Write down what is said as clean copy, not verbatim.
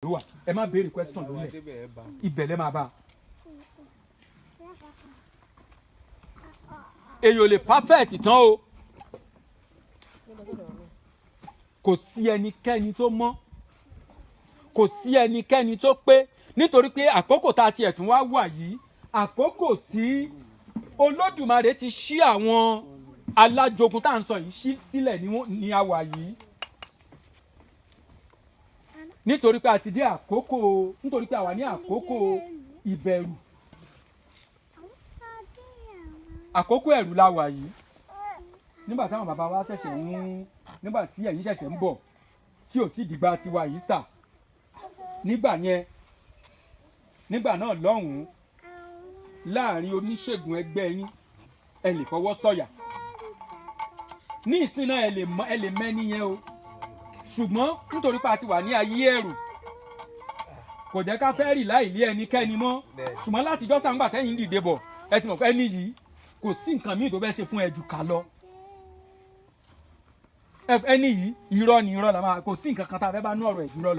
ló wà ẹ má béèrè question lórí ẹ̀ ibẹ̀ lẹ́ máa bá. èyí ò lè perfect tán o kò sí ẹnikẹ́ni tó mọ́ kò sí ẹnikẹ́ni tó pé nítorí pé àkókò tá a tiẹ̀ tún wá wà yìí àkókò tí Olódùmarè ti ṣí àwọn alájogun tá à ń sọ yìí sílẹ̀ ní a wà yìí nítorí pé a ti dé àkókò nítorí pé a wà ní àkókò ìbẹ̀rù àkókò ẹ̀rù la wà yìí nígbà táwọn bàbá wa ṣẹ̀ṣẹ̀ nígbà tí ẹ̀yin ṣẹ̀ṣẹ̀ ń bọ̀ tí ò tí dìgbà tiwa yìí sà nígbà náà lọ́hùn-ún láàrin oníṣègùn ẹgbẹ́ yín ẹ lè fọwọ́ sọ̀yà ní ìsìn náà ẹ lè mẹ́ni yẹn o ṣùgbọ́n nítorí pé a ti wà ní ayé ẹ̀rù kò jẹ́ ká fẹ́ rì láì lé ẹnikẹ́ni mọ́ ṣùgbọ́n látijọ́ sàǹgbà tẹ́yìn dìde bọ̀ ẹ ti mọ̀ pé ẹni yìí kò sí nǹkan míì tó fẹ́ ṣe fún ẹ jù ká lọ ẹni yìí irọ́ ni irọ́ la máa kò sí nǹkan kan tá a fẹ́ bá nú ọ̀rọ̀ ìdúró lọ.